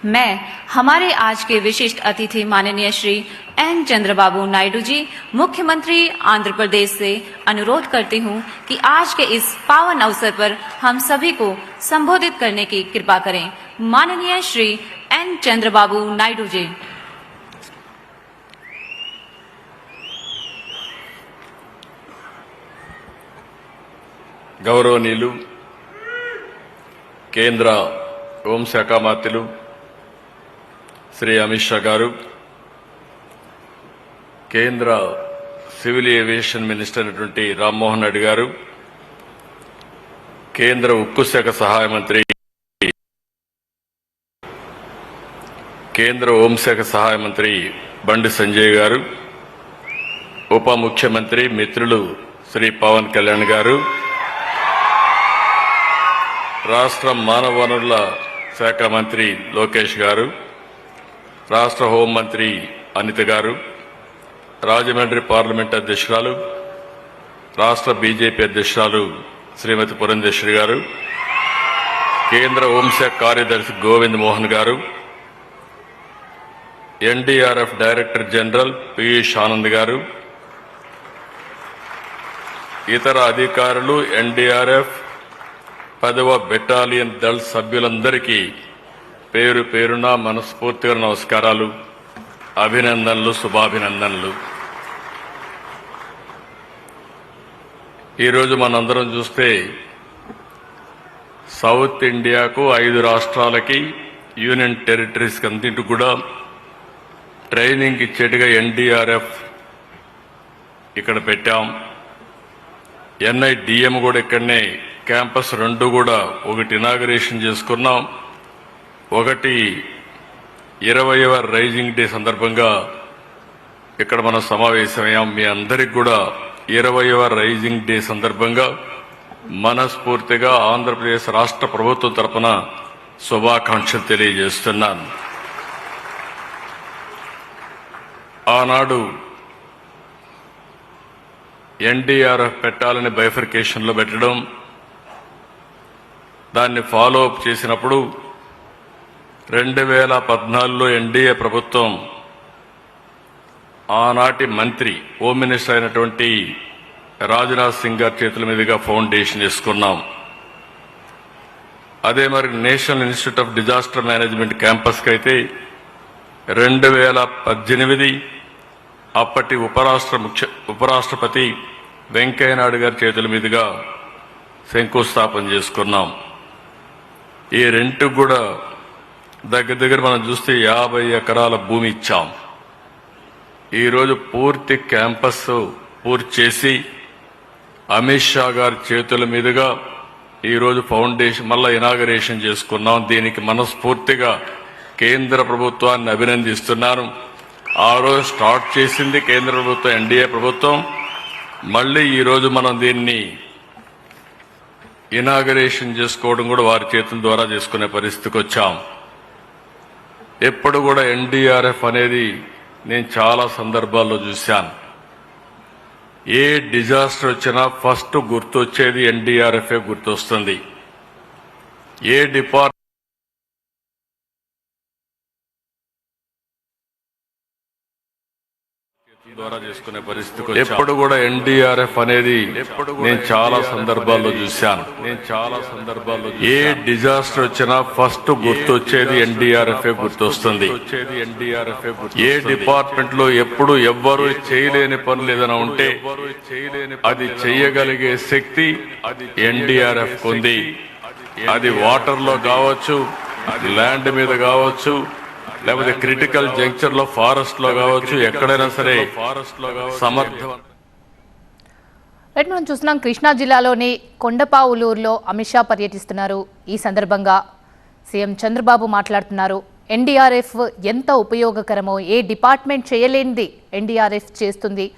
मैं हमारे आज के विशिष्ट अतिथि माननीय श्री एन चंद्रबाबू नायडू जी मुख्यमंत्री आंध्र प्रदेश से अनुरोध करती हूं कि आज के इस पावन अवसर पर हम सभी को संबोधित करने की कृपा करें। माननीय श्री एन चंद्रबाबू नायडू जी। గౌరవనీయులు కేంద్ర హోంశాఖ మంత్రులు శ్రీ అమిత్ షా గారు, కేంద్ర సివిల్ ఏవియేషన్ మినిస్టర్ అయినటువంటి రామ్మోహన్ రెడ్డి గారు, కేంద్ర ఉక్కు శాఖ సహాయ మంత్రి, కేంద్ర హోంశాఖ సహాయ మంత్రి బండి సంజయ్ గారు, ఉప ముఖ్యమంత్రి మిత్రులు శ్రీ పవన్ కళ్యాణ్ గారు, రాష్ట్ర మానవ వనరుల శాఖ మంత్రి లోకేష్ గారు, రాష్ట్ర హోంమంత్రి అనిత గారు, రాజమండ్రి పార్లమెంట్ అధ్యక్షురాలు, రాష్ట్ర బీజేపీ అధ్యక్షురాలు శ్రీమతి పురంధేశ్వరి గారు, కేంద్ర హోంశాఖ కార్యదర్శి గోవింద్ మోహన్ గారు, NDRF director general Piyush Anand గారు, ఇతర అధికారులు, ఎన్డీఆర్ఎఫ్ 10వ బెటాలియన్ దళ సభ్యులందరికీ పేరు పేరున మనస్ఫూర్తిగా నమస్కారాలు, అభినందనలు, శుభాభినందనలు. ఈరోజు మనందరం చూస్తే సౌత్ ఇండియాకు 5 రాష్ట్రాలకి యూనియన్ టెరిటరీస్కి అంతటి కూడా ట్రైనింగ్ ఇచ్చేట్టుగా ఎన్డీఆర్ఎఫ్ ఇక్కడ పెట్టాం. ఎన్ఐడిఎం కూడా ఇక్కడనే క్యాంపస్ 2 కూడా ఒకటి ఇనాగరేషన్ చేసుకున్నాం. ఒకటి 20వ రైజింగ్ డే సందర్భంగా ఇక్కడ మనం సమావేశమయ్యాం. మీ అందరికి కూడా 20వ రైజింగ్ డే సందర్భంగా మనస్ఫూర్తిగా ఆంధ్రప్రదేశ్ రాష్ట్ర ప్రభుత్వం తరపున శుభాకాంక్షలు తెలియజేస్తున్నాను. ఆనాడు ఎన్డీఆర్ఎఫ్ పెట్టాలని బైఫర్కేషన్లో పెట్టడం, దాన్ని ఫాలో అప్ చేసినప్పుడు 2014లో ఎన్డీఏ ప్రభుత్వం ఆనాటి మంత్రి హోమ్ మినిస్టర్ అయినటువంటి రాజ్నాథ్ సింగ్ గారి చేతుల మీదుగా ఫౌండేషన్ వేసుకున్నాం. అదే మరి national institute of disaster management క్యాంపస్కి అయితే 2018 అప్పటి ఉపరాష్ట్రపతి వెంకయ్యనాయుడు గారి చేతుల మీదుగా శంకుస్థాపన చేసుకున్నాం. ఈ రెంట్ కూడా దగ్గర మనం చూస్తే 50 ఎకరాల భూమి ఇచ్చాం. ఈరోజు పూర్తి క్యాంపస్ పూర్తి చేసి అమిత్ షా గారి చేతుల మీదుగా ఈరోజు ఫౌండేషన్ మళ్ళా ఇనాగరేషన్ చేసుకున్నాం. దీనికి మనస్ఫూర్తిగా కేంద్ర ప్రభుత్వాన్ని అభినందిస్తున్నాను. ఆ రోజు స్టార్ట్ చేసింది కేంద్ర ప్రభుత్వం, ఎన్డీఏ ప్రభుత్వం. మళ్ళీ ఈరోజు మనం దీన్ని ఇనాగరేషన్ చేసుకోవడం కూడా వారి చేతుల ద్వారా చేసుకునే పరిస్థితికి వచ్చాం. ఎప్పుడు కూడా ఎన్డీఆర్ఎఫ్ అనేది నేను చాలా సందర్భాల్లో చూశాను. ఏ డిజాస్టర్ వచ్చినా ఫస్ట్ గుర్తొచ్చేది ఎన్డీఆర్ఎఫ్ గుర్తొస్తుంది. ఏ డిపార్ట్మెంట్ ద్వారా చేసుకునే పరిస్థితి ఎప్పుడు కూడా ఎన్డీఆర్ఎఫ్ అనేది నేను చాలా సందర్భాల్లో చూశాను. ఏ డిజాస్టర్ వచ్చినా ఫస్ట్ గుర్తొచ్చేది ఎన్డీఆర్ఎఫ్ గుర్తొస్తుంది. ఏ డిపార్ట్మెంట్ లో ఎప్పుడు ఎవ్వరూ చేయలేని పనులు ఏదైనా ఉంటే అది చేయగలిగే శక్తి ఎన్డీఆర్ఎఫ్ ఉంది. అది వాటర్ లో కావచ్చు, ల్యాండ్ మీద కావచ్చు, లేకపోతే క్రిటికల్ జంక్చర్ లో ఫారెస్ట్ లో కావచ్చు, ఎక్కడైనా సరే సమర్థవంతం. మనం చూస్తున్నాం కృష్ణా జిల్లాలోని కొండపావులూరులో అమిత్ షా పర్యటిస్తున్నారు. ఈ సందర్భంగా సీఎం చంద్రబాబు మాట్లాడుతున్నారు. ఎన్డీఆర్ఎఫ్ ఎంత ఉపయోగకరమో, ఏ డిపార్ట్మెంట్ చేయలేనిది ఎన్డీఆర్ఎఫ్ చేస్తుంది,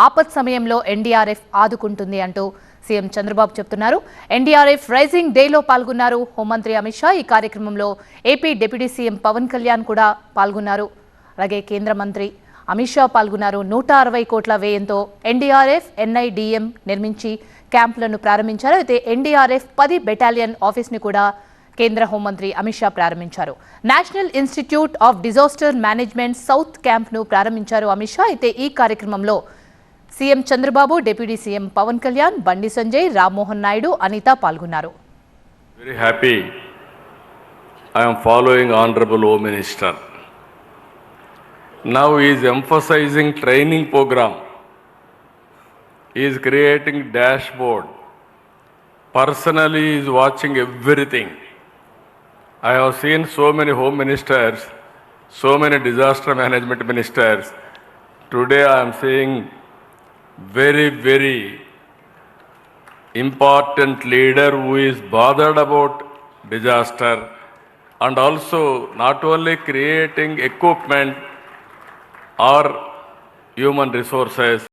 ఆపత్ సమయంలో ఎన్డీఆర్ఎఫ్ ఆదుకుంటుంది అంటూ సీఎం చంద్రబాబు చెప్తున్నారు. ఎన్డీఆర్ఎఫ్ రైజింగ్ డేలో పాల్గొన్నారు హోంమంత్రి అమిత్ షా. ఈ కార్యక్రమంలో AP deputy CM Pawan Kalyan కూడా పాల్గొన్నారు. అలాగే కేంద్ర మంత్రి అమిత్ షా పాల్గొన్నారు. 160 కోట్ల వ్యయంతో ఎన్డీఆర్ఎఫ్, ఎన్ఐడిఎం నిర్మించి క్యాంపులను ప్రారంభించారు. అయితే ఎన్డీఆర్ఎఫ్ 10 బెటాలియన్ ఆఫీస్ని కూడా కేంద్ర హోంమంత్రి అమిత్ షా ప్రారంభించారు. National institute of disaster management south క్యాంప్ను ప్రారంభించారు అమిత్ షా. అయితే ఈ కార్యక్రమంలో CM Chandrababu, deputy CM Pawan Kalyan, Bandi Sanjay, Rammohan Naidu, Anitha పాల్గొన్నారు. Very happy. I am following Honorable Home Minister. Now he is emphasizing training program. He is creating dashboard. Personally, he is watching everything. I have seen so many home ministers, so many disaster management ministers. Today I am seeing very, very important leader who is bothered about disaster and also not only creating equipment or human resources.